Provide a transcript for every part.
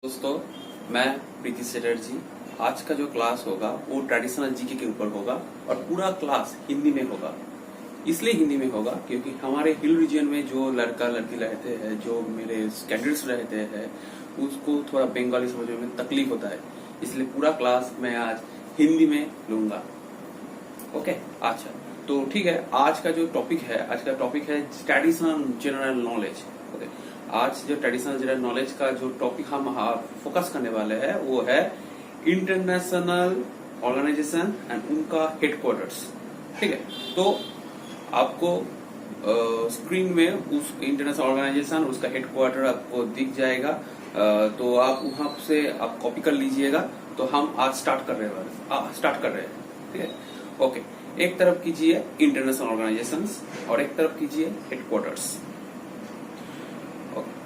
दोस्तों, मैं प्रीति सेठर जी। आज का जो क्लास होगा वो ट्रेडिशनल जीके के ऊपर होगा और पूरा क्लास हिंदी में होगा। इसलिए हिंदी में होगा क्योंकि हमारे हिल रीजन में जो लड़का लड़की रहते हैं, जो मेरे कैंडिडेट्स रहते हैं, उसको थोड़ा बंगाली समझने में तकलीफ होता है। इसलिए पूरा क्लास मैं आज हिंदी में लूंगा। ओके, अच्छा तो ठीक है। आज का टॉपिक है ट्रेडिशनल जनरल नॉलेज। ओके, आज जो ट्रेडिशनल जनरल नॉलेज का जो टॉपिक हम फोकस करने वाले हैं वो है इंटरनेशनल ऑर्गेनाइजेशन एंड उनका हेडक्वार्टर्स। ठीक है, तो आपको स्क्रीन में उस इंटरनेशनल ऑर्गेनाइजेशन उसका हेडक्वार्टर आपको दिख जाएगा। तो आप वहां से आप कॉपी कर लीजिएगा। तो हम आज स्टार्ट कर रहे हैं। ठीक है, ओके। एक तरफ कीजिए इंटरनेशनल ऑर्गेनाइजेशंस और एक तरफ कीजिए हेडक्वार्टर्स।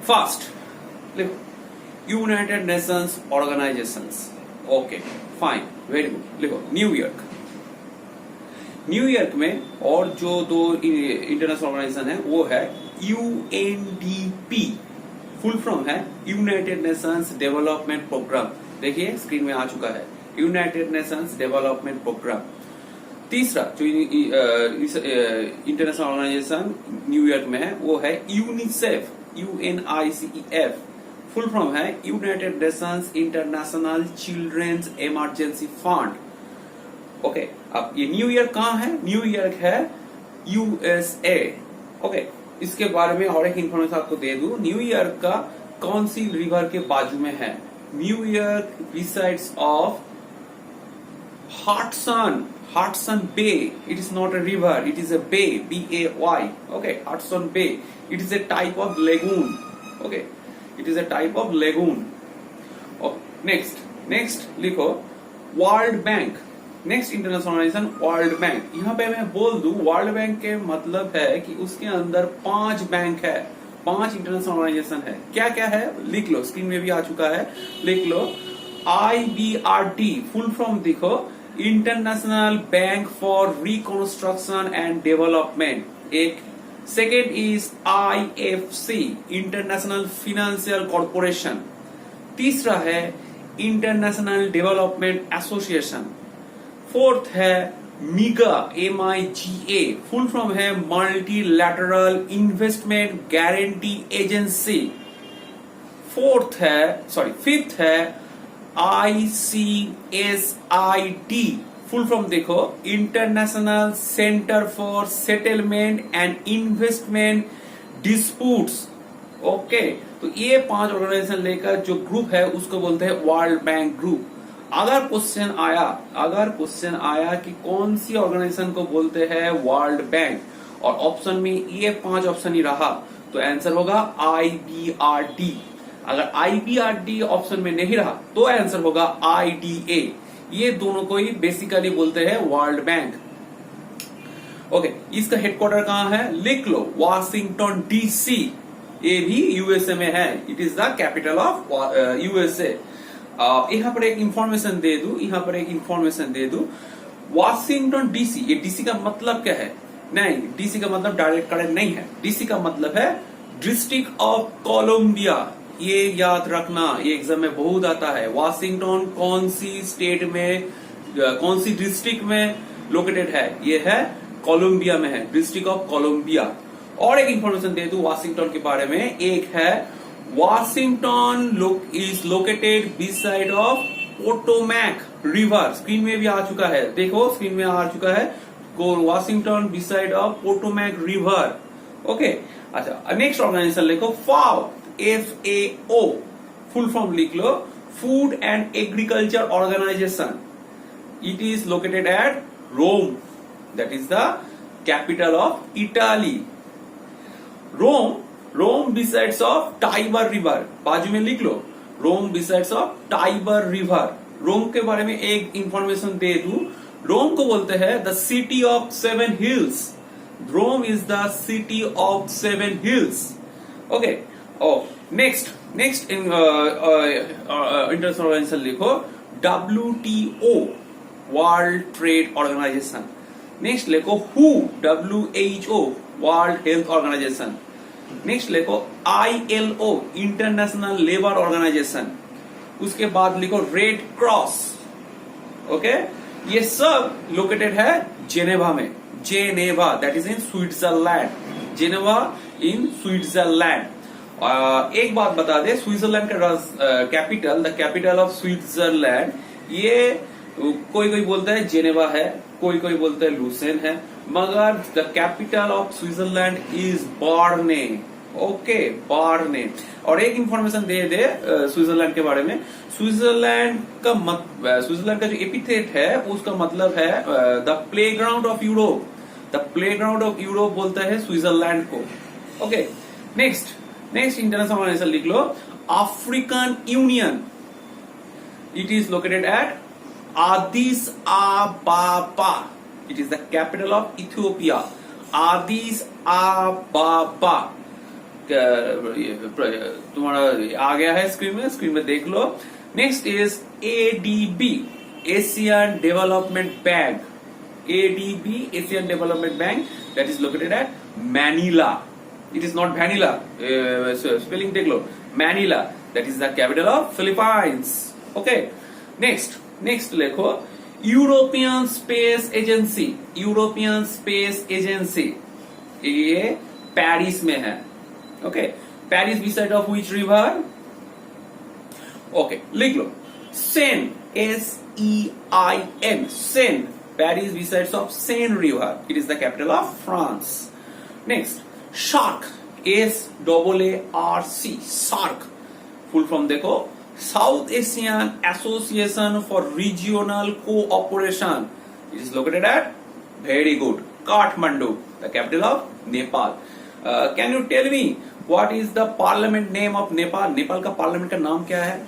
फर्स्ट लिखो United Nations organisations. Okay, fine, very good. लिखो न्यूयॉर्क में और जो दो इंटरनेशनल ऑर्गेनाइजेशन है वो है यूएनडीपी। फुल फॉर्म है यूनाइटेड नेशंस डेवलपमेंट प्रोग्राम। देखिए स्क्रीन में आ चुका है यूनाइटेड नेशंस डेवलपमेंट प्रोग्राम। तीसरा जो इंटरनेशनल ऑर्गेनाइजेशन न्यूयॉर्क में है वो है यूनिसेफ, UNICEF। फुल फॉर्म है United Nations International Children's Emergency Fund. Okay, अब ये न्यूयॉर्क कहाँ है? न्यूयॉर्क है USA। ओके, इसके बारे में और एक इन्फॉर्मेशन आपको दे दूं। न्यूयॉर्क का कौन सी रिवर के बाजू में है? New York besides of Hudson Bay. It is not a river, it is a bay, B-A-Y. Okay, Hudson Bay. It is a type of lagoon. Okay, it is a type of lagoon. Oh, next लिखो World Bank. Next international organisation World Bank. यहाँ पे मैं बोल दूं world bank के मतलब है कि उसके अंदर 5 बैंक है, 5 इंटरनेशनल ऑर्गेनाइजेशन है। क्या क्या है लिख लो, स्क्रीन में भी आ चुका है, लिख लो। IBRD फुल फॉर्म देखो, international bank for reconstruction and development. एक second is IFC, international financial corporation. तीसरा है इंटरनेशनल डेवलपमेंट एसोसिएशन। फोर्थ है MIGA, MIGA। फुल फॉर्म है multilateral investment guarantee agency. Fifth है ICSID। फुल फॉर्म देखो international centre for settlement and investment disputes. Okay, तो ये 5 organisation लेकर जो ग्रुप है उसको बोलते हैं वर्ल्ड बैंक ग्रुप। अगर क्वेश्चन आया कि कौन सी ऑर्गेनाइजेशन को बोलते हैं वर्ल्ड बैंक और ऑप्शन में ये 5 ऑप्शन ही रहा तो आंसर होगा IBRD। अगर IBRD ऑप्शन में नहीं रहा तो आंसर होगा IDA। ये दोनों को ही बेसिकली बोलते हैं वर्ल्ड बैंक। ओके, इसका हेडक्वार्टर कहाँ है? लिख लो वाशिंगटन DC। ये भी USA में है, it is the capital of USA। यहाँ पर एक इंफॉर्मेशन दे दू वाशिंगटन DC। ये DC का मतलब क्या है? नहीं, DC का मतलब डायरेक्ट करेक्ट नहीं है। DC का मतलब है डिस्ट्रिक्ट ऑफ कोलंबिया। ये याद रखना, ये एग्जाम में बहुत आता है। वाशिंगटन कौन सी स्टेट में, कौन सी डिस्ट्रिक्ट में लोकेटेड है? ये है कोलंबिया में है, डिस्ट्रिक्ट ऑफ कोलंबिया। और एक इंफॉर्मेशन दे दूं वाशिंगटन के बारे में, एक है Washington is located beside of Potomac river. Screen में भी आ चुका है, देखो स्क्रीन में आ चुका है Washington beside of Potomac river. Okay, अच्छा नेक्स्ट ऑर्गेनाइजेशन लिखो FAO, FAO। फुल फॉर्म लिख लो food and agriculture organisation. It is located at Rome, that is the capital of Italy. Rome besides of Tiber river. बाजू में लिख लो Rome besides of Tiber river. Rome के बारे में एक इंफॉर्मेशन दे दूं, रोम को बोलते हैं the city of 7 hills. Rome is the city of 7 hills. Okay, next international organisation लिखो WTO, World Trade Organisation. Next लिखो WHO, World Health Organisation. Next लिखो ILO, इंटरनेशनल लेबर ऑर्गेनाइजेशन। उसके बाद लिखो रेड क्रॉस। ओके, ये सब located है Geneva में, Geneva that is in Switzerland, Geneva in Switzerland. एक बात बता दे, स्विट्जरलैंड का capital, the capital of Switzerland, ये कोई कोई बोलता है जेनेवा है, कोई कोई बोलता है लुसेन है, मगर the capital of Switzerland is Berne. Okay, Berne. और एक इंफॉर्मेशन दे स्विट्जरलैंड के बारे में, स्विट्जरलैंड का जो एपिथेट है उसका मतलब है the playground of Europe, the playground of Europe बोलता है स्विट्जरलैंड को। ओके, नेक्स्ट इंटरनेशनल ऑर्गेनाइजेशन लिख लो, African union. It is located at Addis Ababa, it is the capital of Ethiopia, Addis Ababa. तुम्हारा आ गया है स्क्रीन में देख लो। Next is ADB, Asian development bank, ADB Asian development bank, that is located at Manila. It is not vanilla, spelling देख लो, Manila, that is the capital of Philippines. Okay, next लिखो European space agency, European space agency, ये Paris में है। Okay, Paris beside of which river? Okay, लिख लो Seine, SEIN, Seine, Paris besides of Seine river, it is the capital of France. Next SAARC, SAARC, SAARC, full form देखो, south Asian association for regional cooperation, it is located at, very good, Kathmandu, the capital of Nepal. Can you tell me what is the parliament name of Nepal? Nepal का parliament का नाम क्या है?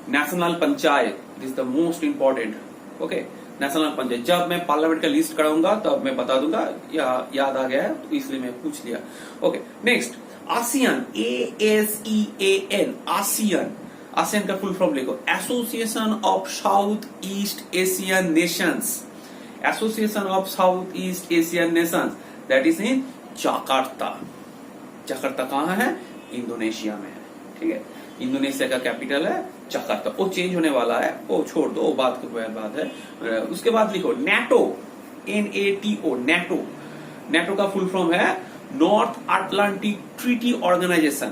National panchayat, it is the most important. Okay, national panchayat. जब मैं parliament का list कराऊंगा तब मैं बता दूंगा, याद आ गया है तो इसलिए मैं पूछ लिया। Okay, next ASEAN, ASEAN, ASEAN, ASEAN का फुल फॉर्म लिखो, association of south east Asian Nations, association of south east Asian Nations, that is in Jakarta. Jakarta कहाँ है? इंडोनेशिया में है। ठीक है, इंडोनेशिया का कैपिटल है जाकार्ता। वो चेंज होने वाला है, वो छोड़ दो, वो बात है। उसके बाद लिखो नेटो, NATO, नेटो, नेटो का फुल फॉर्म है North Atlantic Treaty Organisation.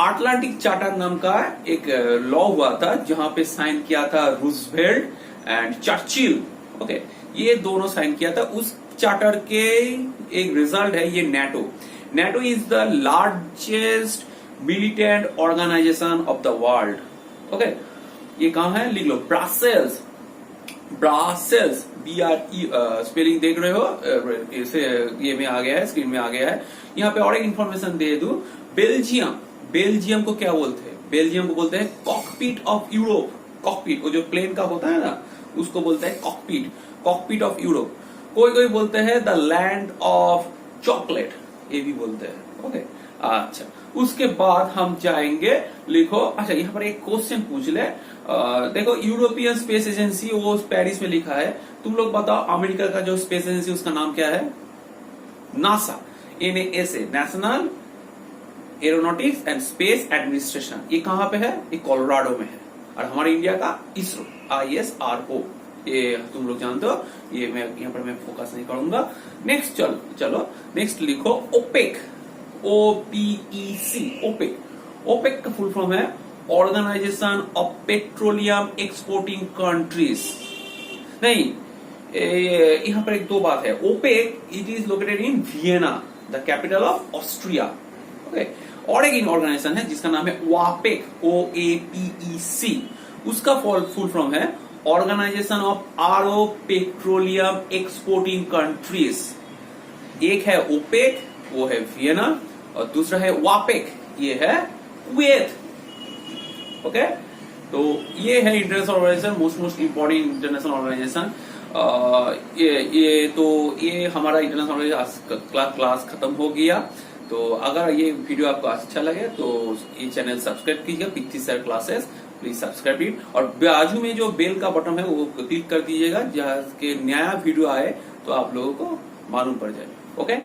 Atlantic Charter नाम का एक लॉ हुआ था जहां पे साइन किया था रूजवेल्ट एंड चर्चिल। ओके, ये दोनों साइन किया था, उस चार्टर के एक रिजल्ट है ये NATO. NATO is the largest militant organisation of the world. Okay, ये कहां है? लिख लो ब्रसेल्स, ब्रासेल्स, BRE, स्पेलिंग देख रहे हो, इसे ये में आ गया है, स्क्रीन में आ गया है। यहाँ पे और एक इंफॉर्मेशन दे दूं, बेल्जियम, बेल्जियम को क्या बोलते हैं? बेल्जियम को बोलते हैं कॉकपिट ऑफ यूरोप। कॉकपिट, वो जो प्लेन का होता है ना, उसको बोलते हैं कॉकपिट, कॉकपिट ऑफ यूरोप। कोई बोलते हैं द लैंड ऑफ चॉकलेट, ये भी बोलते हैं। ओके, अच्छा, उसके बाद हम जाएंगे, लिखो, अच्छा यहाँ पर एक क्वेश्चन पूछ ले। देखो यूरोपियन स्पेस एजेंसी वो पेरिस में लिखा है, तुम लोग बताओ अमेरिका का जो स्पेस एजेंसी उसका नाम क्या है? NASA, NASA, national aeronautics and space administration. ये कहां पे है? ये कोलोराडो में है। और हमारे इंडिया का इसरो, ISRO, ये तुम लोग जानते हो, ये मैं यहाँ पर मैं फोकस नहीं करूंगा। नेक्स्ट चलो नेक्स्ट लिखो ओपेक, OPEC, ओपेक। ओपेक का फुल फॉर्म है organisation of petroleum exporting countries. नहीं, यहाँ पर एक दो बात है। OPEC, it is located in Vienna, the capital of Austria. Okay, और एक ऑर्गेनाइजेशन है जिसका नाम है वापेक, OAPEC, उसका फुल फॉर्म है ऑर्गेनाइजेशन ऑफ आरो पेट्रोलियम एक्सपोर्टिंग कंट्रीज। एक है ओपेक, वो है वियना, और दूसरा है वापेक, ये है कुवैत। ओके, तो ये है international organisation, most important international organisation. ये हमारा इंटरनेशनल क्लास खत्म हो गया। तो अगर ये वीडियो आपको अच्छा लगे तो ये चैनल सब्सक्राइब कीजिए, पिथी sir classes, please subscribe it. और बाजू में जो बेल का बटन है वो क्लिक कर दीजिएगा, जहाँ के नया वीडियो आए तो आप लोगों को मालूम पड़ जाए। ओके।